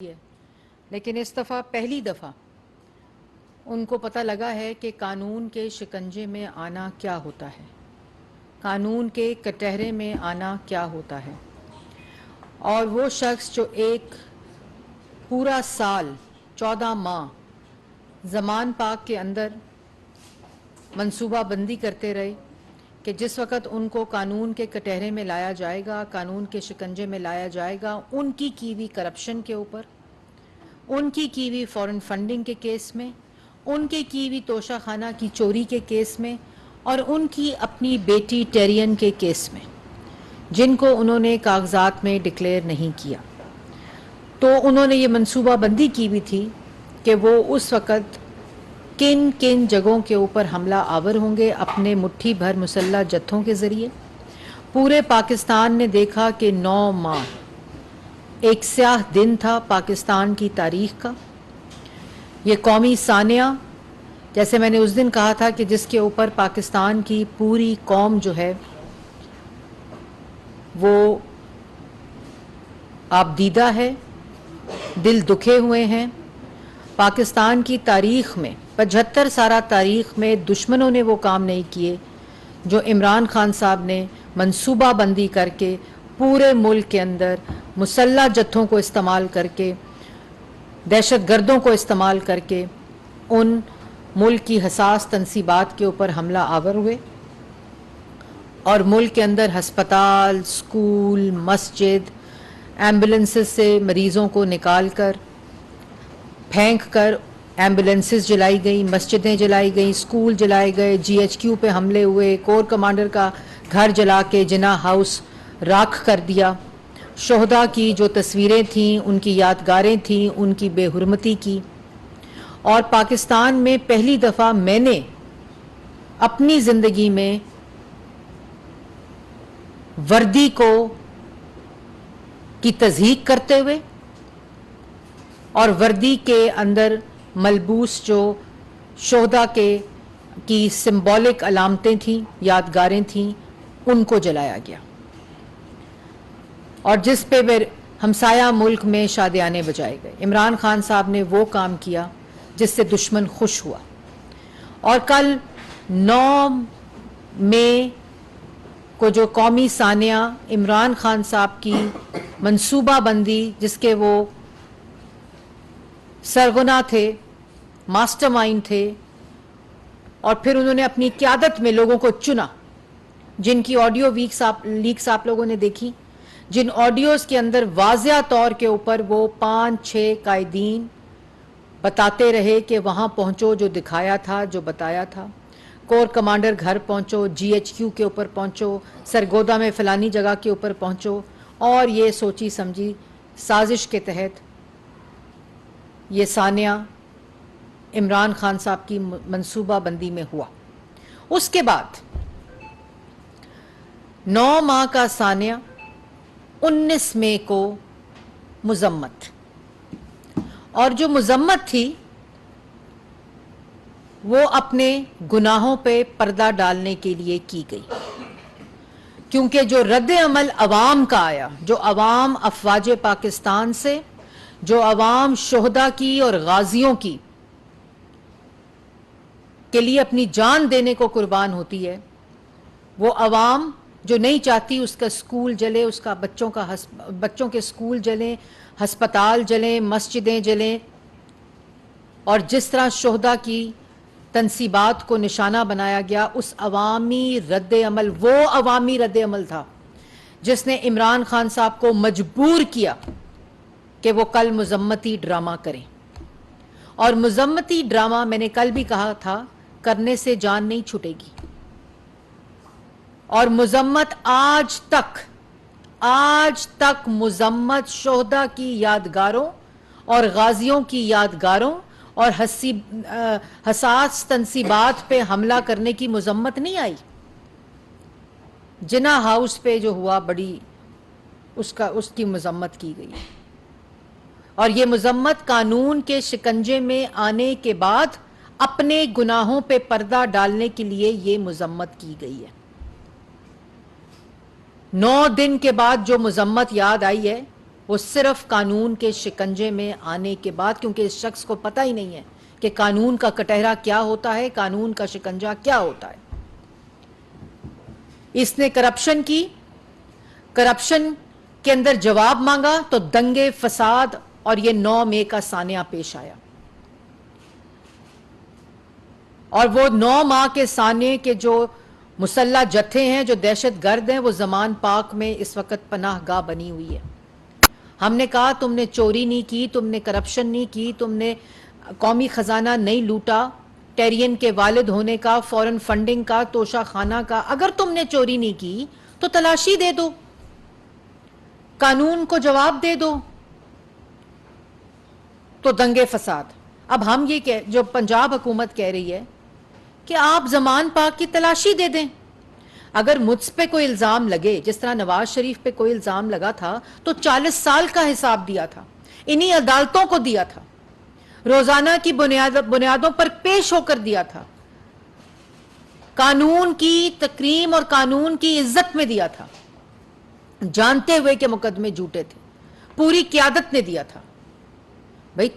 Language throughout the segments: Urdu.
ہے لیکن اس دفعہ پہلی دفعہ ان کو پتہ لگا ہے کہ قانون کے شکنجے میں آنا کیا ہوتا ہے، قانون کے کٹہرے میں آنا کیا ہوتا ہے۔ اور وہ شخص جو ایک پورا سال 14 ماہ زمان پاک کے اندر منصوبہ بندی کرتے رہے کہ جس وقت ان کو قانون کے کٹہرے میں لایا جائے گا، قانون کے شکنجے میں لایا جائے گا، ان کی ہوئی کرپشن کے اوپر، ان کی ہوئی فورن فنڈنگ کے کیس میں، ان کی ہوئی توشہ خانہ کی چوری کے کیس میں، اور ان کی اپنی بیٹی ٹیرین کے کیس میں، جن کو انہوں نے کاغذات میں ڈکلیئر نہیں کیا۔ تو انہوں نے یہ منصوبہ بندی کی بھی تھی کہ وہ اس وقت کن کن جگہوں کے اوپر حملہ آور ہوں گے اپنے مٹھی بھر مسلح جتھوں کے ذریعے۔ پورے پاکستان نے دیکھا کہ 9 ماہ ایک سیاہ دن تھا پاکستان کی تاریخ کا۔ یہ قومی سانیہ، جیسے میں نے اس دن کہا تھا کہ جس کے اوپر پاکستان کی پوری قوم جو ہے وہ آبدیدہ ہے، دل دکھے ہوئے ہیں۔ پاکستان کی تاریخ میں 75 سالہ تاریخ میں دشمنوں نے وہ کام نہیں کیے جو عمران خان صاحب نے منصوبہ بندی کر کے پورے ملک کے اندر مسلح جتھوں کو استعمال کر کے، دہشت گردوں کو استعمال کر کے ان ملک کی حساس تنصیبات کے اوپر حملہ آور ہوئے، اور ملک کے اندر ہسپتال، سکول، مسجد، ایمبولنسز سے مریضوں کو نکال کر پھینک کر ایمبولنسز جلائی گئی، مسجدیں جلائی گئیں، سکول جلائے گئے، GHQ پہ حملے ہوئے، کور کمانڈر کا گھر جلا کے جناح ہاؤس راکھ کر دیا۔ شہداء کی جو تصویریں تھیں، ان کی یادگاریں تھیں، ان کی بے حرمتی کی۔ اور پاکستان میں پہلی دفعہ میں نے اپنی زندگی میں وردی کی تضحیک کرتے ہوئے اور وردی کے اندر ملبوس جو شہداء کی سمبولک علامتیں تھیں، یادگاریں تھیں، ان کو جلایا گیا، اور جس پہ ہمسایہ ملک میں شادیانے بجائے گئے۔ عمران خان صاحب نے وہ کام کیا جس سے دشمن خوش ہوا۔ اور کل 9 مئی کو جو قومی سانیہ عمران خان صاحب کی منصوبہ بندی، جس کے وہ سرغنہ تھے، ماسٹر مائنڈ تھے، اور پھر انہوں نے اپنی قیادت میں لوگوں کو چنا، جن کی آڈیو لیکس آپ لوگوں نے دیکھی، جن آڈیوز کے اندر واضح طور کے اوپر وہ 5-6 قائدین بتاتے رہے کہ وہاں پہنچو، جو دکھایا تھا، جو بتایا تھا، کور کمانڈر گھر پہنچو، GHQ کے اوپر پہنچو، سرگودا میں فلانی جگہ کے اوپر پہنچو، اور یہ سوچی سمجھی سازش کے تحت یہ سانیہ عمران خان صاحب کی منصوبہ بندی میں ہوا۔ اس کے بعد 9 ماہ کا سانیہ 19 مئی کو مذمت، اور جو مذمت تھی وہ اپنے گناہوں پہ پردہ ڈالنے کے لیے کی گئی، کیونکہ جو رد عمل عوام کا آیا، جو عوام افواج پاکستان سے، جو عوام شہداء کی اور غازیوں کی کے لیے اپنی جان دینے کو قربان ہوتی ہے، وہ عوام جو نہیں چاہتی اس کا سکول جلے، اس کا بچوں کے سکول جلیں، ہسپتال جلیں، مسجدیں جلیں، اور جس طرح شہداء کی تنصیبات کو نشانہ بنایا گیا، اس عوامی رد عمل، وہ عوامی رد عمل تھا جس نے عمران خان صاحب کو مجبور کیا کہ وہ کل مذمتی ڈرامہ کریں۔ اور مذمتی ڈرامہ، میں نے کل بھی کہا تھا، کرنے سے جان نہیں چھٹے گی، اور مذمت آج تک مذمت شہداء کی یادگاروں اور غازیوں کی یادگاروں اور حساس تنصیبات پہ حملہ کرنے کی مذمت نہیں آئی۔ جناح ہاؤس پہ جو ہوا، بڑی اس کی مذمت کی گئی، اور یہ مذمت قانون کے شکنجے میں آنے کے بعد اپنے گناہوں پہ پردہ ڈالنے کے لیے یہ مذمت کی گئی ہے۔ 9 دن کے بعد جو مذمت یاد آئی ہے، وہ صرف قانون کے شکنجے میں آنے کے بعد، کیونکہ اس شخص کو پتہ ہی نہیں ہے کہ قانون کا کٹہرا کیا ہوتا ہے، قانون کا شکنجہ کیا ہوتا ہے۔ اس نے کرپشن کی، کرپشن کے اندر جواب مانگا تو دنگے، فساد اور یہ 9 مئی کا سانحہ پیش آیا، اور وہ 9 ماہ کے سانحے کے جو مسلح جتھے ہیں، جو دہشت گرد ہیں، وہ زمان پاک میں اس وقت پناہ گاہ بنی ہوئی ہے۔ ہم نے کہا تم نے چوری نہیں کی، تم نے کرپشن نہیں کی، تم نے قومی خزانہ نہیں لوٹا، ٹیرین کے والد ہونے کا، فورن فنڈنگ کا، توشہ خانہ کا، اگر تم نے چوری نہیں کی تو تلاشی دے دو، قانون کو جواب دے دو، تو دنگے فساد۔ اب ہم یہ جو پنجاب حکومت کہہ رہی ہے کہ آپ زمان پاک کی تلاشی دے دیں۔ اگر مجھ پہ کوئی الزام لگے، جس طرح نواز شریف پہ کوئی الزام لگا تھا، تو 40 سال کا حساب دیا تھا، انہی عدالتوں کو دیا تھا، روزانہ کی بنیادوں پر پیش ہو کر دیا تھا، قانون کی تکریم اور قانون کی عزت میں دیا تھا، جانتے ہوئے کہ مقدمے جھوٹے تھے، پوری قیادت نے دیا تھا۔ بھئی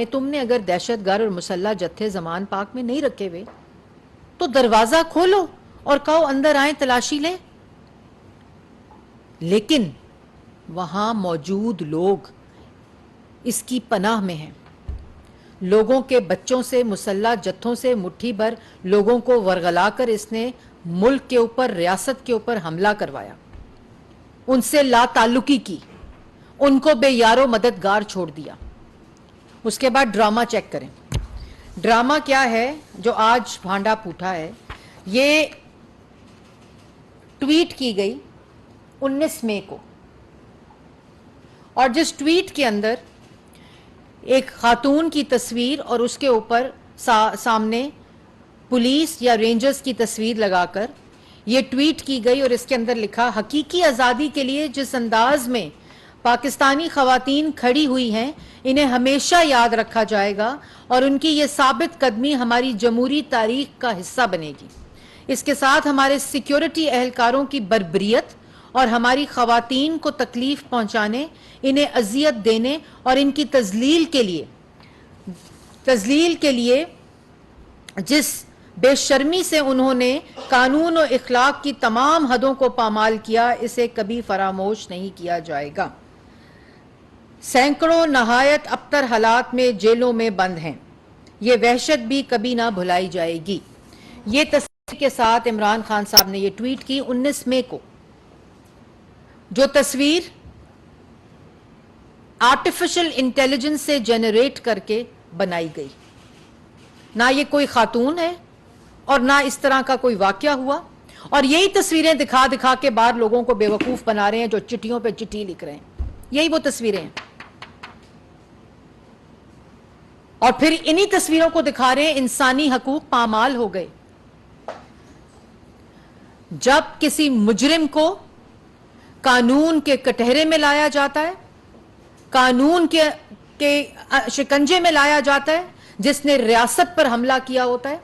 تم نے اگر دہشت گرد اور مسلح جتھے زمان پاک میں نہیں رکھے ہوئے تو دروازہ کھولو اور کہو اندر آئیں، تلاشی لیں۔ لیکن وہاں موجود لوگ اس کی پناہ میں ہیں، لوگوں کے بچوں سے، مسلح جتھوں سے مٹھی بھر لوگوں کو ورغلا کر اس نے ملک کے اوپر، ریاست کے اوپر حملہ کروایا، ان سے لا تعلقی کی، ان کو بے یار و مددگار چھوڑ دیا۔ اس کے بعد ڈرامہ چیک کریں، ڈرامہ کیا ہے جو آج بھانڈا پھوٹا ہے۔ یہ ٹویٹ کی گئی 19 مئی کو، اور جس ٹویٹ کے اندر ایک خاتون کی تصویر اور اس کے اوپر سامنے پولیس یا رینجرز کی تصویر لگا کر یہ ٹویٹ کی گئی، اور اس کے اندر لکھا، حقیقی آزادی کے لیے جس انداز میں پاکستانی خواتین کھڑی ہوئی ہیں انہیں ہمیشہ یاد رکھا جائے گا، اور ان کی یہ ثابت قدمی ہماری جمہوری تاریخ کا حصہ بنے گی۔ اس کے ساتھ ہمارے سیکیورٹی اہلکاروں کی بربریت اور ہماری خواتین کو تکلیف پہنچانے، انہیں اذیت دینے اور ان کی تذلیل کے لیے جس بے شرمی سے انہوں نے قانون و اخلاق کی تمام حدوں کو پامال کیا، اسے کبھی فراموش نہیں کیا جائے گا۔ سینکڑوں نہایت ابتر حالات میں جیلوں میں بند ہیں، یہ وحشت بھی کبھی نہ بھلائی جائے گی۔ یہ تصویر کے ساتھ عمران خان صاحب نے یہ ٹویٹ کی 19 مئی کو، جو تصویر آرٹیفیشل انٹیلیجنس سے جنریٹ کر کے بنائی گئی۔ نہ یہ کوئی خاتون ہے اور نہ اس طرح کا کوئی واقعہ ہوا، اور یہی تصویریں دکھا دکھا کے بعد لوگوں کو بے وقوف بنا رہے ہیں، جو چٹھیوں پہ چٹھی لکھ رہے ہیں، یہی وہ تصویریں ہیں، اور پھر انہی تصویروں کو دکھا رہے ہیں انسانی حقوق پامال ہو گئے۔ جب کسی مجرم کو قانون کے کٹہرے میں لایا جاتا ہے، قانون کے شکنجے میں لایا جاتا ہے، جس نے ریاست پر حملہ کیا ہوتا ہے،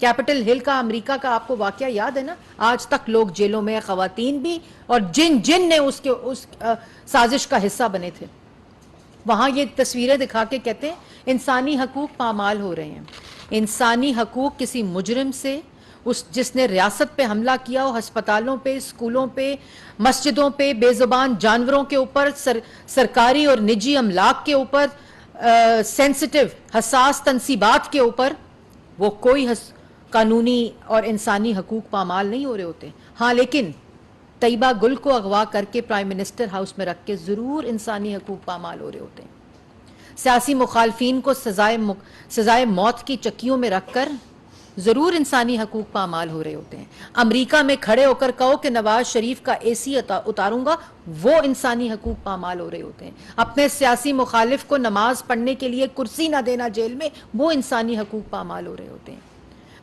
کیپٹل ہل کا، امریکہ کا آپ کو واقعہ یاد ہے نا، آج تک لوگ جیلوں میں، خواتین بھی، اور جن نے اس سازش کا حصہ بنے تھے، وہاں یہ تصویریں دکھا کے کہتے ہیں انسانی حقوق پامال ہو رہے ہیں۔ انسانی حقوق کسی مجرم سے، جس نے ریاست پہ حملہ کیا ہو، ہسپتالوں پہ، اسکولوں پہ، مسجدوں پہ، بے زبان جانوروں کے اوپر، سرکاری اور نجی املاک کے اوپر، سینسٹیو حساس تنصیبات کے اوپر، وہ کوئی قانونی اور انسانی حقوق پامال نہیں ہو رہے ہوتے۔ ہاں لیکن طیبہ گل کو اغوا کر کے پرائم منسٹر ہاؤس میں رکھ کے ضرور انسانی حقوق پامال ہو رہے ہوتے ہیں۔ سیاسی مخالفین کو سزائے موت کی چکیوں میں رکھ کر ضرور انسانی حقوق پامال ہو رہے ہوتے ہیں۔ امریکہ میں کھڑے ہو کر کہو کہ نواز شریف کا اے سی اتاروں گا، وہ انسانی حقوق پامال ہو رہے ہوتے ہیں۔ اپنے سیاسی مخالف کو نماز پڑھنے کے لیے کرسی نہ دینا جیل میں، وہ انسانی حقوق پامال ہو رہے ہوتے ہیں۔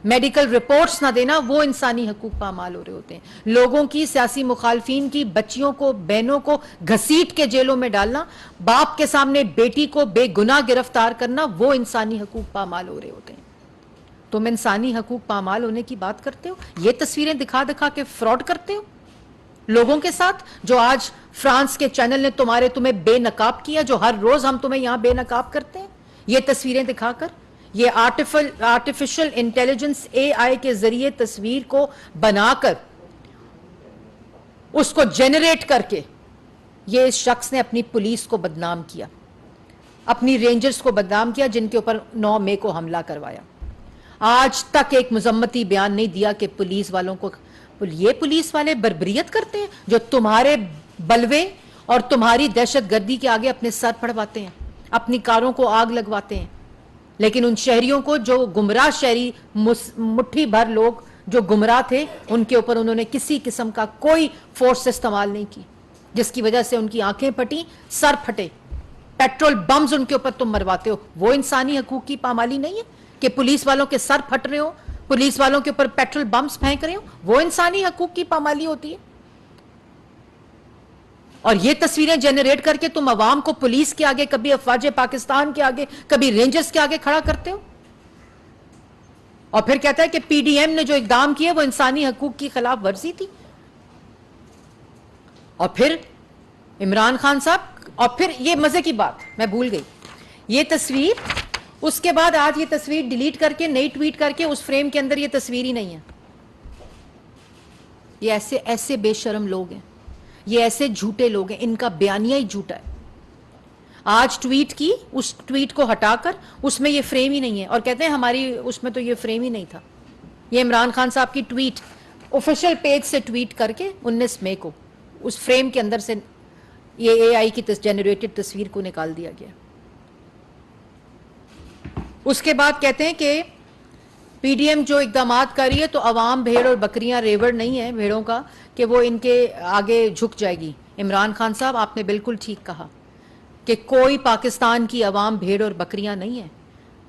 میڈیکل رپورٹس نہ دینا، وہ انسانی حقوق پامال ہو رہے ہوتے ہیں۔ لوگوں کی، سیاسی مخالفین کی بچیوں کو، بہنوں کو گھسیٹ کے جیلوں میں ڈالنا، باپ کے سامنے بیٹی کو بے گناہ گرفتار کرنا، وہ انسانی حقوق پامال ہو رہے ہوتے ہیں۔ تم انسانی حقوق پامال ہونے کی بات کرتے ہو، یہ تصویریں دکھا دکھا کے فراڈ کرتے ہو، لوگوں کے ساتھ جو آج فرانس کے چینل نے تمہیں بے نقاب کیا, جو ہر روز ہم تمہیں یہاں بے نقاب کرتے ہیں یہ تصویریں دکھا کر, یہ آرٹیفیشل انٹیلیجنس اے آئی کے ذریعے تصویر کو بنا کر اس کو جنریٹ کر کے یہ اس شخص نے اپنی پولیس کو بدنام کیا, اپنی رینجرز کو بدنام کیا جن کے اوپر 9 مئی کو حملہ کروایا. آج تک ایک مذمتی بیان نہیں دیا کہ پولیس والوں کو, یہ پولیس والے بربریت کرتے ہیں جو تمہارے بلوے اور تمہاری دہشت گردی کے آگے اپنے سر پڑواتے ہیں, اپنی کاروں کو آگ لگواتے ہیں. لیکن ان شہریوں کو جو گمراہ شہری, مٹھی بھر لوگ جو گمراہ تھے, ان کے اوپر انہوں نے کسی قسم کا کوئی فورس استعمال نہیں کی, جس کی وجہ سے ان کی آنکھیں پھٹی, سر پھٹے. پیٹرول بمز ان کے اوپر تم مرواتے ہو. وہ انسانی حقوق کی پامالی نہیں ہے کہ پولیس والوں کے سر پھٹ رہے ہو, پولیس والوں کے اوپر پیٹرول بمز پھینک رہے ہو؟ وہ انسانی حقوق کی پامالی ہوتی ہے. اور یہ تصویریں جنریٹ کر کے تم عوام کو پولیس کے آگے, کبھی افواج پاکستان کے آگے, کبھی رینجرز کے آگے کھڑا کرتے ہو, اور پھر کہتا ہے کہ پی ڈی ایم نے جو اقدام کیے وہ انسانی حقوق کی خلاف ورزی تھی. اور پھر عمران خان صاحب, اور پھر یہ مزے کی بات میں بھول گئی, یہ تصویر اس کے بعد آج یہ تصویر ڈیلیٹ کر کے نئی ٹویٹ کر کے اس فریم کے اندر یہ تصویر ہی نہیں ہے. یہ ایسے بے شرم لوگ ہیں, یہ ایسے جھوٹے لوگ ہیں, ان کا بیانیہ ہی جھوٹا ہے. آج ٹویٹ کی, اس ٹویٹ کو ہٹا کر اس میں یہ فریم ہی نہیں ہے, اور کہتے ہیں ہماری اس میں تو یہ فریم ہی نہیں تھا. یہ عمران خان صاحب کی ٹویٹ آفیشیل پیج سے ٹویٹ کر کے 19 مئی کو اس فریم کے اندر سے یہ اے آئی کی جنریٹڈ تصویر کو نکال دیا گیا. اس کے بعد کہتے ہیں کہ پی ڈی ایم جو اقدامات کر رہی ہے تو عوام بھیڑ اور بکریاں ریوڑ نہیں ہے بھیڑوں کا کہ وہ ان کے آگے جھک جائے گی. عمران خان صاحب آپ نے بالکل ٹھیک کہا کہ کوئی پاکستان کی عوام بھیڑ اور بکریاں نہیں ہے.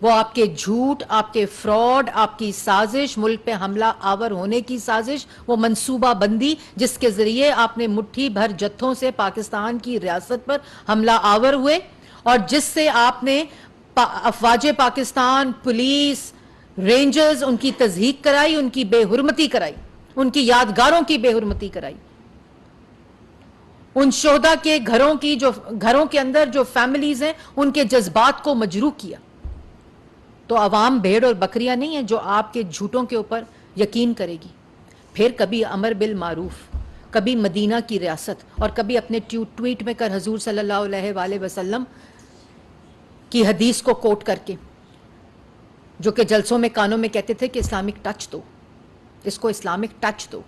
وہ آپ کے جھوٹ, آپ کے فراڈ, آپ کی سازش, ملک پہ حملہ آور ہونے کی سازش, وہ منصوبہ بندی جس کے ذریعے آپ نے مٹھی بھر جتھوں سے پاکستان کی ریاست پر حملہ آور ہوئے, اور جس سے آپ نے افواج پاکستان, پولیس, رینجرز, ان کی تضحیک کرائی, ان کی بے حرمتی کرائی, ان کی یادگاروں کی بے حرمتی کرائی, ان شہداء کے گھروں کے اندر جو فیملیز ہیں ان کے جذبات کو مجروح کیا. تو عوام بھیڑ اور بکریاں نہیں ہیں جو آپ کے جھوٹوں کے اوپر یقین کرے گی. پھر کبھی امر بالمعروف, کبھی مدینہ کی ریاست, اور کبھی اپنے ٹویٹ میں کر حضور صلی اللہ علیہ وآلہ وسلم کی حدیث کو کوٹ کر کے, جو کہ جلسوں میں کانوں میں کہتے تھے کہ اسلامک ٹچ دو, اس کو اسلامک ٹچ دو.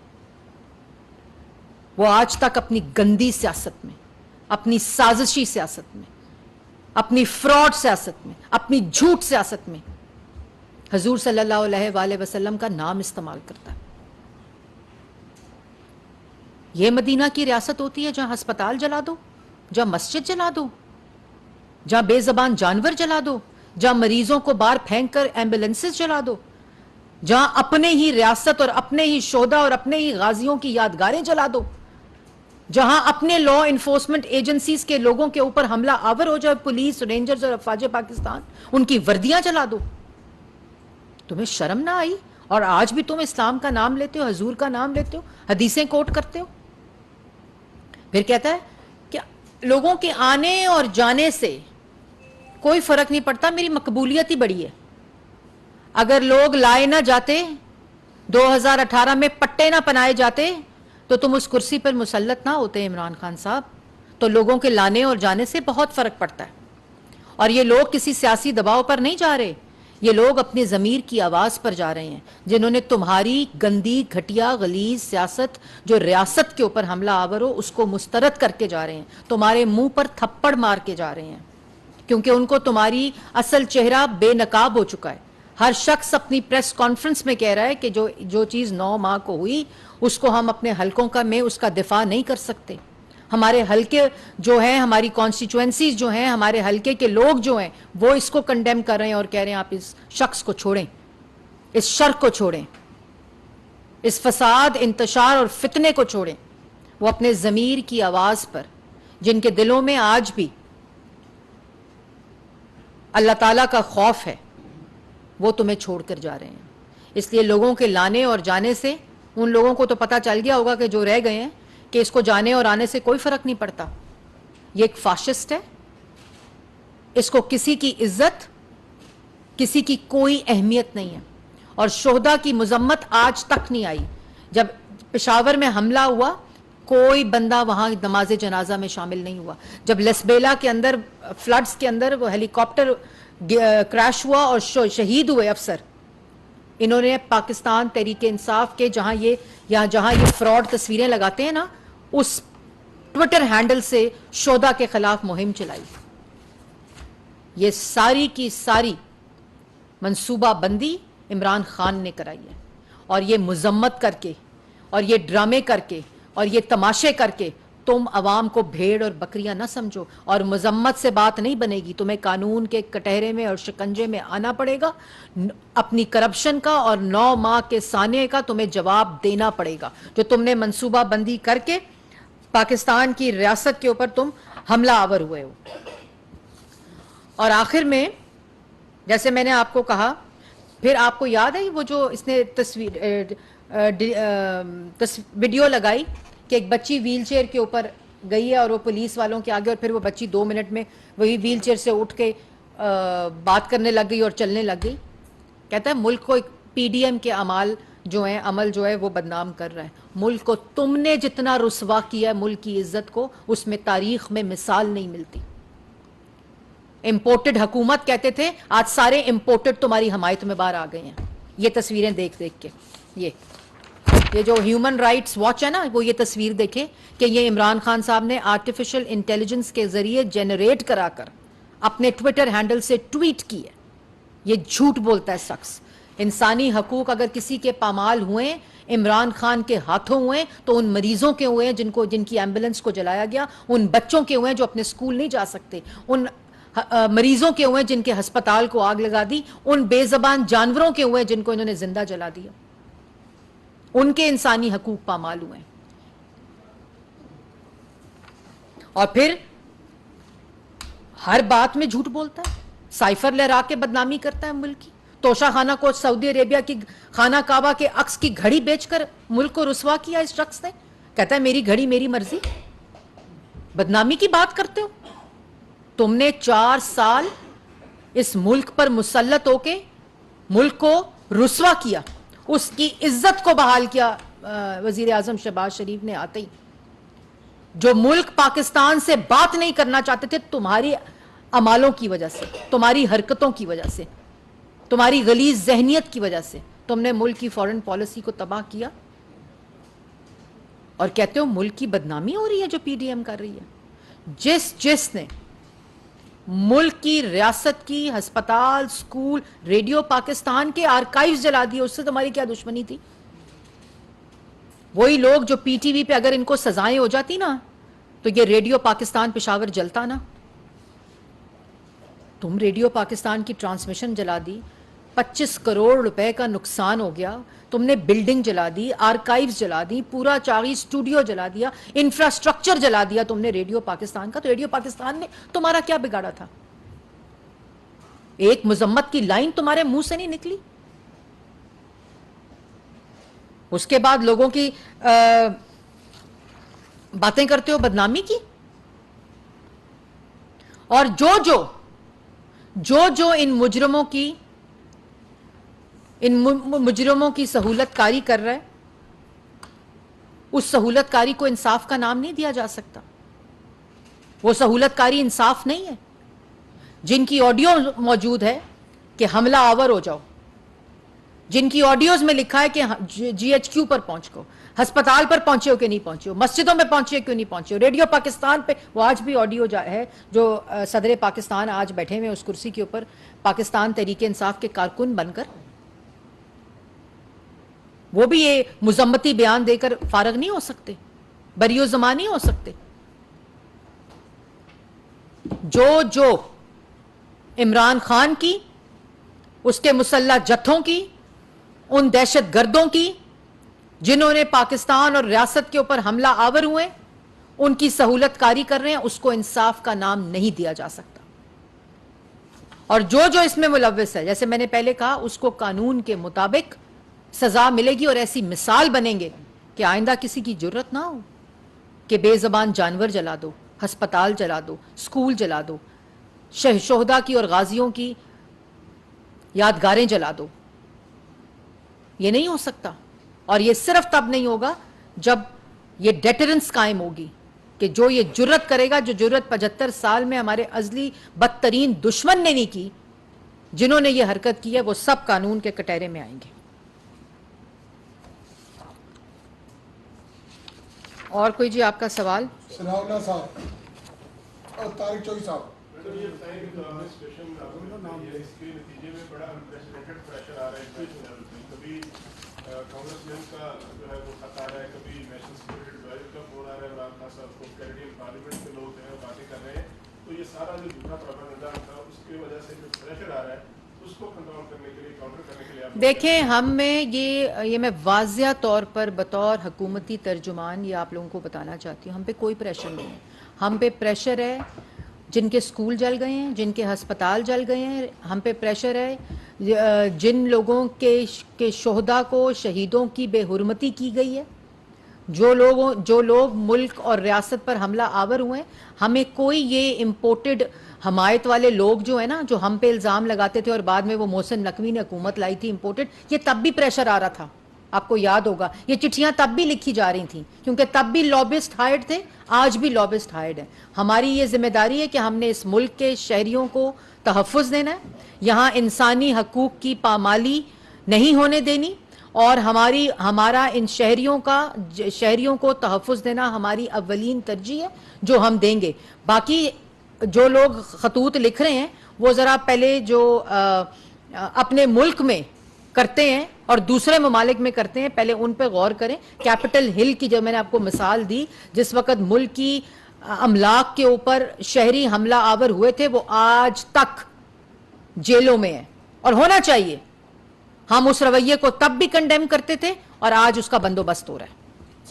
وہ آج تک اپنی گندی سیاست میں, اپنی سازشی سیاست میں, اپنی فراڈ سیاست میں, اپنی جھوٹ سیاست میں حضور صلی اللہ علیہ وآلہ وسلم کا نام استعمال کرتا ہے. یہ مدینہ کی ریاست ہوتی ہے جہاں ہسپتال جلا دو, جہاں مسجد جلا دو, جہاں بے زبان جانور جلا دو, جہاں مریضوں کو باہر پھینک کر ایمبولینسز جلا دو, جہاں اپنے ہی ریاست اور اپنے ہی شہداء اور اپنے ہی غازیوں کی یادگاریں جلا دو, جہاں اپنے لا انفورسمنٹ ایجنسیز کے لوگوں کے اوپر حملہ آور ہو جائے, پولیس, رینجرز اور افواج پاکستان, ان کی وردیاں جلا دو. تمہیں شرم نہ آئی؟ اور آج بھی تم اسلام کا نام لیتے ہو, حضور کا نام لیتے ہو, حدیثیں کوٹ کرتے ہو. پھر کہتا ہے کہ لوگوں کے آنے اور جانے سے کوئی فرق نہیں پڑتا, میری مقبولیت ہی بڑی ہے. اگر لوگ لائے نہ جاتے, 2018 میں پٹے نہ پنائے جاتے, تو تم اس کرسی پر مسلط نہ ہوتے عمران خان صاحب. تو لوگوں کے لانے اور جانے سے بہت فرق پڑتا ہے. اور یہ لوگ کسی سیاسی دباؤ پر نہیں جا رہے, یہ لوگ اپنے ضمیر کی آواز پر جا رہے ہیں, جنہوں نے تمہاری گندی, گھٹیا, غلیظ سیاست جو ریاست کے اوپر حملہ آور ہو اس کو مسترد کر کے جا رہے ہیں, تمہارے منہ پر تھپڑ مار کے جا رہے ہیں, کیونکہ ان کو تمہاری اصل چہرہ بے نقاب ہو چکا ہے. ہر شخص اپنی پریس کانفرنس میں کہہ رہا ہے کہ جو چیز 9 ماہ کو ہوئی اس کو ہم اپنے حلقوں میں اس کا دفاع نہیں کر سکتے. ہمارے حلقے جو ہیں, ہماری کانسٹیچوئنسیز جو ہیں, ہمارے حلقے کے لوگ جو ہیں وہ اس کو کنڈیم کر رہے ہیں اور کہہ رہے ہیں آپ اس شخص کو چھوڑیں, اس شر کو چھوڑیں, اس فساد, انتشار اور فتنے کو چھوڑیں. وہ اپنے ضمیر کی آواز پر, جن کے دلوں میں آج بھی اللہ تعالیٰ کا خوف ہے, وہ تمہیں چھوڑ کر جا رہے ہیں. اس لیے لوگوں کے لانے اور جانے سے ان لوگوں کو تو پتہ چل گیا ہوگا کہ جو رہ گئے ہیں کہ اس کو جانے اور آنے سے کوئی فرق نہیں پڑتا. یہ ایک فاشسٹ ہے. اس کو کسی کی عزت، کسی کی کوئی اہمیت نہیں ہے. اور شہداء کی مذمت آج تک نہیں آئی. جب پشاور میں حملہ ہوا کوئی بندہ وہاں نماز جنازہ میں شامل نہیں ہوا. جب لسبیلا کے اندر فلڈز کے اندر وہ ہیلی کاپٹر کریش ہوا اور شہید ہوئے افسر، انہوں نے پاکستان تحریک انصاف کے جہاں یہ فراڈ تصویریں لگاتے ہیں نا، اس ٹویٹر ہینڈل سے شہداء کے خلاف مہم چلائی. یہ ساری کی ساری منصوبہ بندی عمران خان نے کرائی ہے. اور یہ مذمت کر کے اور یہ ڈرامے کر کے اور یہ تماشے کر کے تم عوام کو بھیڑ اور بکریاں نہ سمجھو. اور مذمت سے بات نہیں بنے گی. تمہیں قانون کے کٹہرے میں اور شکنجے میں آنا پڑے گا. اپنی کرپشن کا اور 9 ماہ کے سانے کا تمہیں جواب دینا پڑے گا، جو تم نے منصوبہ بندی کر کے پاکستان کی ریاست کے اوپر تم حملہ آور ہوئے ہو. اور آخر میں جیسے میں نے آپ کو کہا، پھر آپ کو یاد ہے وہ جو اس نے ویڈیو لگائی کہ ایک بچی ویل چیئر کے اوپر گئی ہے اور وہ پولیس والوں کے آگے، اور پھر وہ بچی 2 منٹ میں وہی ویل چیئر سے اٹھ کے بات کرنے لگ گئی اور چلنے لگ گئی. کہتا ہے ملک کو پی ڈی ایم کے عمل جو ہے وہ بدنام کر رہا ہے. ملک کو تم نے جتنا رسوا کیا ہے ملک کی عزت کو، اس میں تاریخ میں مثال نہیں ملتی. امپورٹڈ حکومت کہتے تھے، آج سارے امپورٹڈ تمہاری حمایت میں باہر آ گئے ہیں. یہ تصویریں دیکھ دیکھ کے یہ جو ہیومن رائٹس واچ ہے نا، وہ یہ تصویر دیکھے کہ یہ عمران خان صاحب نے آرٹیفیشل انٹیلیجنس کے ذریعے جنریٹ کرا کر اپنے ٹویٹر ہینڈل سے ٹویٹ کی ہے. یہ جھوٹ بولتا ہے شخص. انسانی حقوق اگر کسی کے پامال ہوئے، عمران خان کے ہاتھوں ہوئے، تو ان مریضوں کے ہوئے جن کی ایمبولنس کو جلایا گیا، ان بچوں کے ہوئے جو اپنے اسکول نہیں جا سکتے، ان مریضوں کے ہوئے جن کے ہسپتال کو آگ لگا دی، ان بے زبان جانوروں کے ہوئے جن کو انہوں نے زندہ جلا دیا. ان کے انسانی حقوق پامال ہوئے. اور پھر ہر بات میں جھوٹ بولتا ہے. سائفر لہرا کے بدنامی کرتا ہے ملک کی. توشہ خانہ کو سعودی عربیہ کی خانہ کعبہ کے عکس کی گھڑی بیچ کر ملک کو رسوا کیا اس شخص نے. کہتا ہے میری گھڑی میری مرضی. بدنامی کی بات کرتے ہو. تم نے 4 سال اس ملک پر مسلط ہو کے ملک کو رسوا کیا، اس کی عزت کو بحال کیا. وزیر اعظم شہباز شریف نے آتے ہی جو ملک پاکستان سے بات نہیں کرنا چاہتے تھے، تمہاری اعمالوں کی وجہ سے، تمہاری حرکتوں کی وجہ سے، تمہاری غلیظ ذہنیت کی وجہ سے تم نے ملک کی فورن پالیسی کو تباہ کیا. اور کہتے ہو ملک کی بدنامی ہو رہی ہے جو پی ڈی ایم کر رہی ہے. جس نے ملک کی ریاست کی ہسپتال، سکول، ریڈیو پاکستان کے آرکائیوز جلا دیے، اس سے تمہاری کیا دشمنی تھی؟ وہی لوگ جو پی ٹی وی پہ اگر ان کو سزائیں ہو جاتی نا تو یہ ریڈیو پاکستان پشاور جلتا نا. تم ریڈیو پاکستان کی ٹرانسمیشن جلا دی، 25 کروڑ روپے کا نقصان ہو گیا. تم نے بلڈنگ جلا دی، آرکائیوز جلا دی، پورا چاغی اسٹوڈیو جلا دیا، انفراسٹرکچر جلا دیا تم نے ریڈیو پاکستان کا. تو ریڈیو پاکستان نے تمہارا کیا بگاڑا تھا؟ ایک مذمت کی لائن تمہارے منہ سے نہیں نکلی. اس کے بعد لوگوں کی باتیں کرتے ہو بدنامی کی. اور جو ان مجرموں کی سہولت کاری کر رہا ہے، اس سہولت کاری کو انصاف کا نام نہیں دیا جا سکتا. وہ سہولت کاری انصاف نہیں ہے. جن کی آڈیو موجود ہے کہ حملہ آور ہو جاؤ، جن کی آڈیوز میں لکھا ہے کہ جی ایچ کیو پر پہنچ کو، ہسپتال پر پہنچے ہو کہ نہیں پہنچے ہو، مسجدوں میں پہنچے کیوں نہیں پہنچے ہو، ریڈیو پاکستان پہ وہ آج بھی آڈیو ہے جو صدر پاکستان آج بیٹھے ہوئے اس کرسی کے اوپر پاکستان تحریک انصاف کے کارکن بن کر، وہ بھی یہ مذمتی بیان دے کر فارغ نہیں ہو سکتے، بری و زمان نہیں ہو سکتے. جو عمران خان کی، اس کے مسلح جتھوں کی، ان دہشت گردوں کی جنہوں نے پاکستان اور ریاست کے اوپر حملہ آور ہوئے، ان کی سہولت کاری کر رہے ہیں، اس کو انصاف کا نام نہیں دیا جا سکتا. اور جو اس میں ملوث ہے، جیسے میں نے پہلے کہا، اس کو قانون کے مطابق سزا ملے گی اور ایسی مثال بنیں گے کہ آئندہ کسی کی جرت نہ ہو. کہ بے زبان جانور جلا دو, ہسپتال جلا دو, اسکول جلا دو, شہداء کی اور غازیوں کی یادگاریں جلا دو. یہ نہیں ہو سکتا, اور یہ صرف تب نہیں ہوگا جب یہ ڈیٹرنس قائم ہوگی کہ جو یہ جرت کرے گا, جو جرت 75 سال میں ہمارے ازلی بدترین دشمن نے نہیں کی, جنہوں نے یہ حرکت کی ہے, وہ سب قانون کے کٹہرے میں آئیں گے. اور کوئی جی آپ کا سوال؟ ثناء اللہ صاحب اور طارق چوئی صاحب. یہ بتائیں کہ جو آپ نے اس کے نتیجے میں بڑا انپریسیڈنٹڈ پریشر آ رہا ہے. کبھی کانگریس مین کا جو ہے وہ خط آ رہا ہے, کبھی نیشنل سیکورٹی ایڈوائزر کا فون آ رہا ہے, عمران خان صاحب کو کینیڈین پارلیمنٹ کے لوگ جو ہے باتیں کر رہے ہیں. تو یہ سارا جو جھوٹا پروپیگنڈا تھا اس کی وجہ سے جو پریشر آ رہا ہے اس کو کنٹرول کرنے کے لیے, کاؤنٹر کرنے کے لیے دیکھیں, ہم میں یہ میں واضح طور پر بطور حکومتی ترجمان یہ آپ لوگوں کو بتانا چاہتی ہوں, ہم پہ کوئی پریشر نہیں ہے. ہم پہ پریشر ہے جن کے سکول جل گئے ہیں, جن کے ہسپتال جل گئے ہیں. ہم پہ پریشر ہے جن لوگوں کے شہداء کو, شہیدوں کی بے حرمتی کی گئی ہے, جو لوگ ملک اور ریاست پر حملہ آور ہوئے ہیں. ہمیں کوئی یہ امپورٹڈ حمایت والے لوگ جو ہیں نا, جو ہم پہ الزام لگاتے تھے اور بعد میں وہ محسن نقوی نے حکومت لائی تھی امپورٹڈ, یہ تب بھی پریشر آ رہا تھا. آپ کو یاد ہوگا یہ چٹھیاں تب بھی لکھی جا رہی تھیں کیونکہ تب بھی لابسٹ ہائرڈ تھے, آج بھی لابسٹ ہائرڈ ہیں. ہماری یہ ذمہ داری ہے کہ ہم نے اس ملک کے شہریوں کو تحفظ دینا ہے, یہاں انسانی حقوق کی پامالی نہیں ہونے دینی, اور ہمارا ان شہریوں کو تحفظ دینا ہماری اولین ترجیح ہے جو ہم دیں گے. باقی جو لوگ خطوط لکھ رہے ہیں وہ ذرا پہلے جو اپنے ملک میں کرتے ہیں اور دوسرے ممالک میں کرتے ہیں, پہلے ان پہ غور کریں. کیپٹل ہل کی جو میں نے آپ کو مثال دی, جس وقت ملک کی املاک کے اوپر شہری حملہ آور ہوئے تھے, وہ آج تک جیلوں میں ہیں, اور ہونا چاہیے. ہم اس رویے کو تب بھی کنڈیم کرتے تھے اور آج اس کا بندوبست ہو رہا ہے.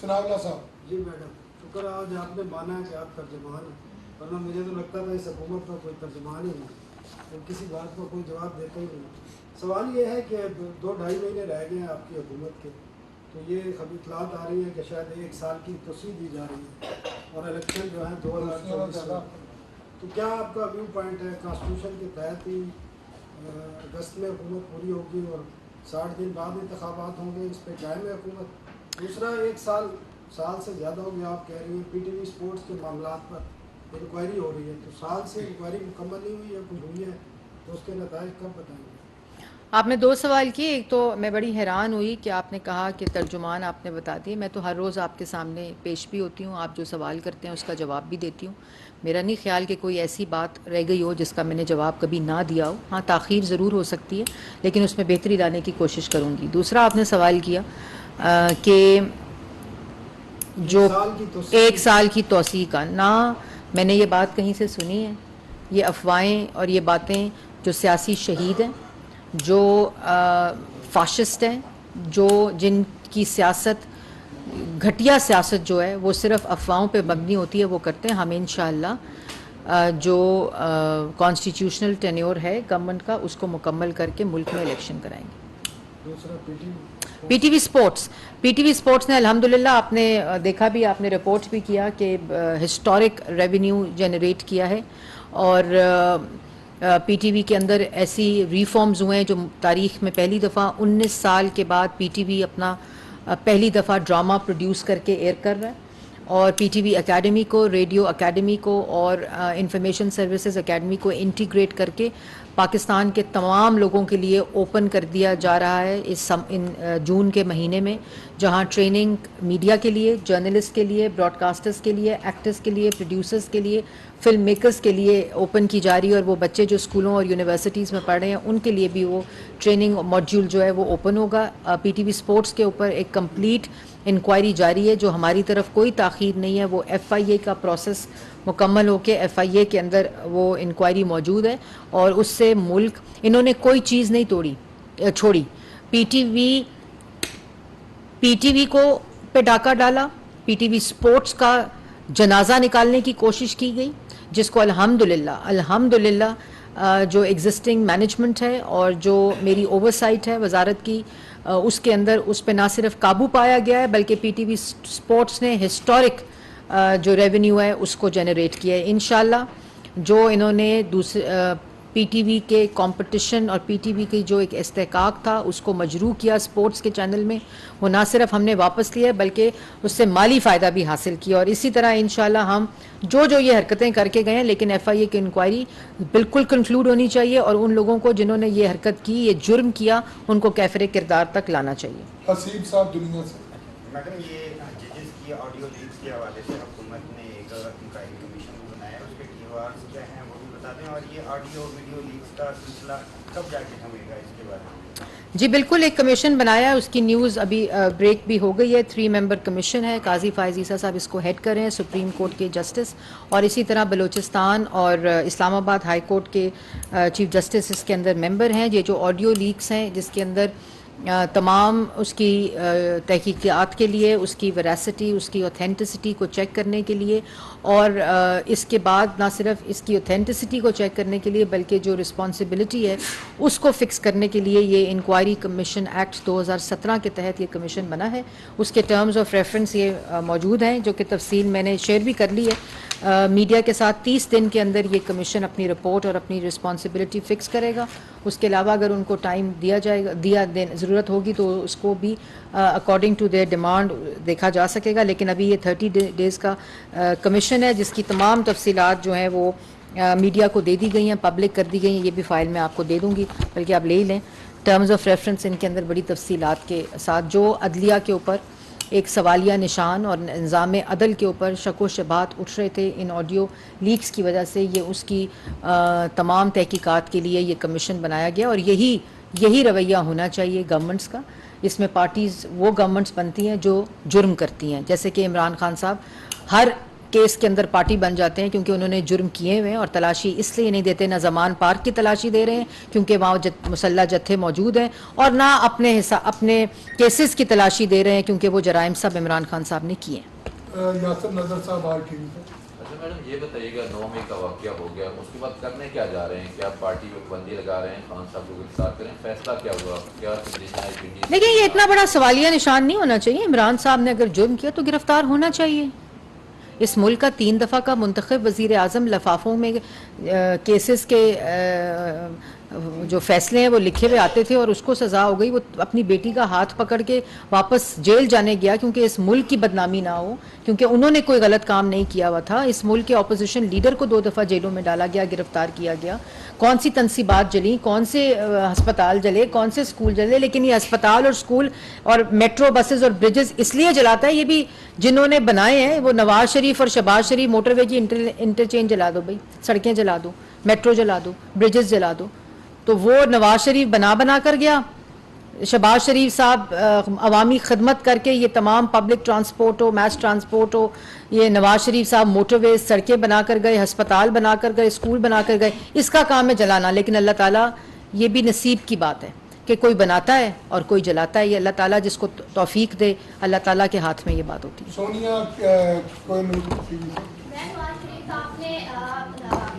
ثناء اللہ صاحب. جی میڈم, شکر آج آپ نے مانا ہے کہ آپ ترجمان ہیں, ورنہ مجھے تو لگتا تھا اس حکومت کا کوئی ترجمان ہی نہیں, کسی بات کو کوئی جواب دیتا ہی نہیں. سوال یہ ہے کہ 2-2.5 مہینے رہ گئے ہیں آپ کی حکومت کے, تو یہ اطلاعات آ رہی ہیں کہ شاید 1 سال کی توسیع دی جا رہی ہے, اور الیکشن جو ہے 2024 میں. تو کیا آپ کا ویو پوائنٹ ہے, کانسٹیٹیوشن کے تحت ہی اگست میں حکومت پوری ہوگی اور 60 دن بعد انتخابات ہوں گے, اس پہ قائم ہے حکومت؟ دوسرا, 1 سال سے زیادہ ہو گیا آپ کہہ رہی ہیں پی ٹی وی اسپورٹس کے معاملات پر انکوائری ہو رہی ہے, تو سال سے انکوائری مکمل نہیں ہوئی ہے, کچھ ہوئی ہے, تو اس کے نتائج کب بتائیں گے؟ آپ نے 2 سوال کیے. ایک تو میں بڑی حیران ہوئی کہ آپ نے کہا کہ ترجمان آپ نے بتا دی. میں تو ہر روز آپ کے سامنے پیش بھی ہوتی ہوں, آپ جو سوال کرتے ہیں اس کا جواب بھی دیتی ہوں. میرا نہیں خیال کہ کوئی ایسی بات رہ گئی ہو جس کا میں نے جواب کبھی نہ دیا ہو. ہاں, تاخیر ضرور ہو سکتی ہے لیکن اس میں بہتری لانے کی کوشش کروں گی. دوسرا, آپ نے سوال کیا کہ جو 1 سال کی توسیع کا, نہ میں نے یہ بات کہیں سے سنی ہے. یہ افواہیں اور یہ باتیں جو سیاسی شہید ہیں, جو فاشسٹ ہیں, جن کی سیاست گھٹیا سیاست جو ہے وہ صرف افواہوں پہ مبنی ہوتی ہے, وہ کرتے ہیں. ہم انشاءاللہ جو کانسٹیٹیوشنل ٹینیور ہے گورنمنٹ کا, اس کو مکمل کر کے ملک میں الیکشن کرائیں گے. دوسرا, پی ٹی وی اسپورٹس نے الحمدللہ, آپ نے دیکھا بھی, آپ نے رپورٹ بھی کیا کہ ہسٹورک ریونیو جنریٹ کیا ہے, اور پی ٹی وی کے اندر ایسی ریفارمز ہوئے ہیں جو تاریخ میں پہلی دفعہ 19 سال کے بعد پی ٹی وی اپنا پہلی دفعہ ڈرامہ پروڈیوس کر کے ایئر کر رہا ہے. اور پی ٹی وی اکیڈمی کو, ریڈیو اکیڈمی کو اور انفارمیشن سروسز اکیڈمی کو انٹیگریٹ کر کے پاکستان کے تمام لوگوں کے لیے اوپن کر دیا جا رہا ہے ان جون کے مہینے میں, جہاں ٹریننگ میڈیا کے لیے, جرنلسٹ کے لیے, براڈ کاسٹرز کے لیے, ایکٹرز کے لیے, پروڈیوسرز کے لیے, فلم میکرز کے لیے اوپن کی جا رہی ہے. اور وہ بچے جو اسکولوں اور یونیورسٹیز میں پڑھ رہے ہیں ان کے لیے بھی وہ ٹریننگ ماڈیول جو ہے وہ اوپن ہوگا. پی ٹی وی اسپورٹس کے اوپر ایک کمپلیٹ انکوائری جاری ہے, جو ہماری طرف کوئی تاخیر نہیں ہے. وہ ایف آئی اے کا پروسیس مکمل ہو کے ایف آئی اے کے اندر وہ انکوائری موجود ہے, اور اس سے ملک, انہوں نے کوئی چیز نہیں چھوڑی. پی ٹی وی کو پہ ڈاکہ ڈالا, پی ٹی وی اسپورٹس کا جنازہ نکالنے کی کوشش کی گئی, جس کو الحمدللہ جو ایگزسٹنگ مینجمنٹ ہے اور جو میری اوورسائٹ ہے وزارت کی, اس کے اندر اس پہ نہ صرف قابو پایا گیا ہے بلکہ پی ٹی وی اسپورٹس نے ہسٹورک جو ریونیو ہے اس کو جنریٹ کیا ہے. انشاءاللہ جو انہوں نے پی ٹی وی کے کمپٹیشن اور پی ٹی وی کی جو ایک استحقاق تھا اس کو مجروح کیا اسپورٹس کے چینل میں, وہ نہ صرف ہم نے واپس لیا بلکہ اس سے مالی فائدہ بھی حاصل کیا. اور اسی طرح انشاءاللہ ہم جو یہ حرکتیں کر کے گئے ہیں, لیکن ایف آئی اے کی انکوائری بالکل کنکلوڈ ہونی چاہیے اور ان لوگوں کو جنہوں نے یہ حرکت کی, یہ جرم کیا, ان کو کیفر کردار تک لانا چاہیے. حسیب صاحب دنیا سے. میڈم یہ ججز کی آڈیو لیکس کے حوالے سے حکومت نے ایک انکوائری کمیشن بنایا ہے, اس کے ٹیوارز کیا ہیں وہ بھی بتا دیں, اور یہ آڈیو ویڈیو لیکس کا سلسلہ کب جا کے تھمے گا, اس کے بارے میں. جی بالکل, ایک کمیشن بنایا ہے, اس کی نیوز ابھی بریک بھی ہو گئی ہے. 3 ممبر کمیشن ہے, قاضی فائز عیسیٰ صاحب اس کو ہیڈ کر رہے ہیں, سپریم کورٹ کے جسٹس, اور اسی طرح بلوچستان اور اسلام آباد ہائی کورٹ کے چیف جسٹس اس کے اندر ممبر ہیں. یہ جو آڈیو لیکس ہیں جس کے اندر تمام اس کی تحقیقات کے لیے, اس کی ویراسٹی, اس کی اوتھینٹسٹی کو چیک کرنے کے لیے, اور اس کے بعد نہ صرف اس کی اوتھینٹسٹی کو چیک کرنے کے لیے بلکہ جو رسپانسبلٹی ہے اس کو فکس کرنے کے لیے یہ انکوائری کمیشن ایکٹ 2017 کے تحت یہ کمیشن بنا ہے. اس کے ٹرمز آف ریفرنس یہ موجود ہیں, جو کہ تفصیل میں نے شیئر بھی کر لی ہے میڈیا کے ساتھ. 30 دن کے اندر یہ کمیشن اپنی رپورٹ اور اپنی رسپانسبلٹی فکس کرے گا. اس کے علاوہ اگر ان کو ٹائم ضرورت ہوگی تو اس کو بھی اکارڈنگ ٹو دیئر ڈیمانڈ دیکھا جا سکے گا. لیکن ابھی یہ 30 ڈیز کا کمیشن ہے جس کی تمام تفصیلات جو ہیں وہ میڈیا کو دے دی گئی ہیں, پبلک کر دی گئی ہیں. یہ بھی فائل میں آپ کو دے دوں گی, بلکہ آپ لے ہی لیں. ٹرمز آف ریفرنس ان کے اندر بڑی تفصیلات کے ساتھ, جو عدلیہ کے اوپر ایک سوالیہ نشان اور نظام عدل کے اوپر شک و شبہات اٹھ رہے تھے ان آڈیو لیکس کی وجہ سے, یہ اس کی تمام تحقیقات کے لیے یہ کمیشن بنایا گیا. اور یہی رویہ ہونا چاہیے گورنمنٹس کا. اس میں پارٹیز وہ گورنمنٹس بنتی ہیں جو جرم کرتی ہیں, جیسے کہ عمران خان صاحب ہر کیس کے اندر پارٹی بن جاتے ہیں کیونکہ انہوں نے جرم کیے ہوئے ہیں, اور تلاشی اس لیے نہیں دیتے, نہ زمان پارک کی تلاشی دے رہے ہیں کیونکہ وہاں مسلح جتھے موجود ہیں, اور نہ اپنے کیسز کی تلاشی دے رہے ہیں کیونکہ وہ جرائم سب عمران خان صاحب نے کیے ہیں. یاسر نظر صاحب آر ٹی وی پر. اچھا میڈم یہ بتائیے گا 9 مئی کا واقعہ ہو گیا, اس کے بعد کرنے کیا جا رہے ہیں؟ کیا پارٹی میں بندی لگا رہے ہیں, خان صاحب کو گرفتار کریں, فیصلہ کیا ہوا, کیا لیکن یہ اتنا بڑا سوالیہ نشان نہیں ہونا چاہیے. عمران صاحب نے اگر جرم کیا تو گرفتار ہونا چاہیے. اس ملک کا 3 دفعہ کا منتخب وزیر اعظم لفافوں میں کیسز کے جو فیصلے ہیں وہ لکھے ہوئے آتے تھے اور اس کو سزا ہو گئی. وہ اپنی بیٹی کا ہاتھ پکڑ کے واپس جیل جانے گیا کیونکہ اس ملک کی بدنامی نہ ہو, کیونکہ انہوں نے کوئی غلط کام نہیں کیا ہوا تھا. اس ملک کے اپوزیشن لیڈر کو 2 دفعہ جیلوں میں ڈالا گیا, گرفتار کیا گیا. کون سی تنصیبات جلیں, کون سے ہسپتال جلے, کون سے اسکول جلے, لیکن یہ ہسپتال اور اسکول اور میٹرو بسز اور بریجز اس لیے جلاتا ہے, یہ بھی جنہوں نے بنائے ہیں وہ نواز شریف اور شہباز شریف. موٹر وے کی انٹرچینج جلا دو بھائی, سڑکیں جلا دو, میٹرو جلا دو, بریجز جلا دو. تو وہ نواز شریف بنا کر گیا, شہباز شریف صاحب عوامی خدمت کر کے یہ تمام پبلک ٹرانسپورٹ ہو, میس ٹرانسپورٹ ہو, یہ نواز شریف صاحب موٹر ویز, سڑکیں بنا کر گئے, ہسپتال بنا کر گئے, اسکول بنا کر گئے. اس کا کام ہے جلانا. لیکن اللہ تعالیٰ, یہ بھی نصیب کی بات ہے کہ کوئی بناتا ہے اور کوئی جلاتا ہے. یہ اللہ تعالیٰ جس کو توفیق دے, اللہ تعالیٰ کے ہاتھ میں یہ بات ہوتی ہے. سونیا کوئی ٹی وی پر. صاحب نے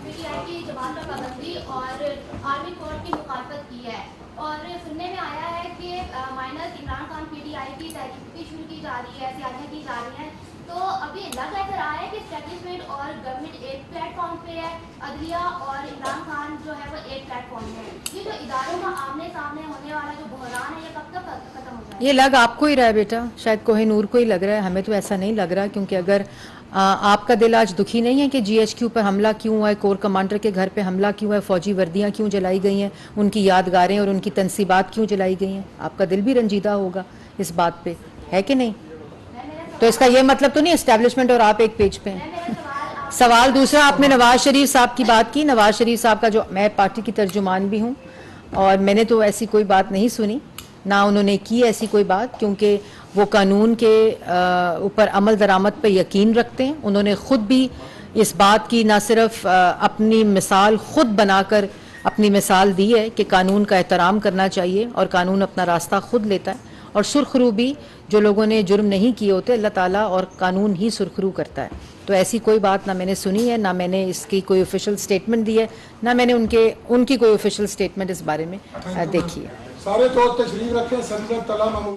پی ٹی آئی کی زبان پر پابندی اور آرمی کورٹ کی مخالفت کی ہے, اور سننے میں آیا ہے کہ minor Imran Khan P T I کی تحقیق بھی شروع کی جا رہی ہے, سیاستیں کی جا رہی ہیں. تو ابھی لگ ایسا رہا ہے کہ اسٹیبلشمنٹ اور گورنمنٹ ایک پلیٹ فارم پہ ہے, عدلیہ اور عمران خان جو ہے وہ ایک پلیٹ فارم پہ ہے. یہ جو اداروں کا آمنے سامنے ہونے والا جو بحران ہے یہ کب تک ختم ہو جائے گا؟ یہ لگ آپ کو ہی رہا ہے بیٹا, شاید کوہ نور کو ہی لگ رہا ہے, ہمیں تو ایسا نہیں لگ رہا. کیونکہ اگر آپ کا دل آج دکھی نہیں ہے کہ جی ایچ کیو پر حملہ کیوں ہوا ہے, کور کمانڈر کے گھر پہ حملہ کیوں ہوا ہے, فوجی وردیاں کیوں جلائی گئی ہیں, ان کی یادگاریں اور ان کی تنصیبات کیوں جلائی گئی ہیں, آپ کا دل بھی رنجیدہ ہوگا اس بات پہ, ہے کہ نہیں؟ تو اس کا یہ مطلب تو نہیں اسٹیبلشمنٹ اور آپ ایک پیج پہ ہیں. سوال دوسرا, آپ نے نواز شریف صاحب کی بات کی. نواز شریف صاحب کا جو, میں پارٹی کی ترجمان بھی ہوں اور میں نے تو ایسی کوئی بات نہیں سنی, نہ انہوں نے کی ایسی کوئی بات, کیونکہ وہ قانون کے اوپر عمل درآمد پہ یقین رکھتے ہیں. انہوں نے خود بھی اس بات کی نہ صرف اپنی مثال خود بنا کر اپنی مثال دی ہے کہ قانون کا احترام کرنا چاہیے اور قانون اپنا راستہ خود لیتا ہے, اور سرخرو بھی جو لوگوں نے جرم نہیں کیے ہوتے اللہ تعالیٰ اور قانون ہی سرخرو کرتا ہے. تو ایسی کوئی بات نہ میں نے سنی ہے, نہ میں نے اس کی کوئی آفیشیل سٹیٹمنٹ دی ہے, نہ میں نے ان کی کوئی آفیشیل سٹیٹمنٹ اس بارے میں دیکھی ہے. سارے دوست تشریف رکھیں. سنجر طلع محمود.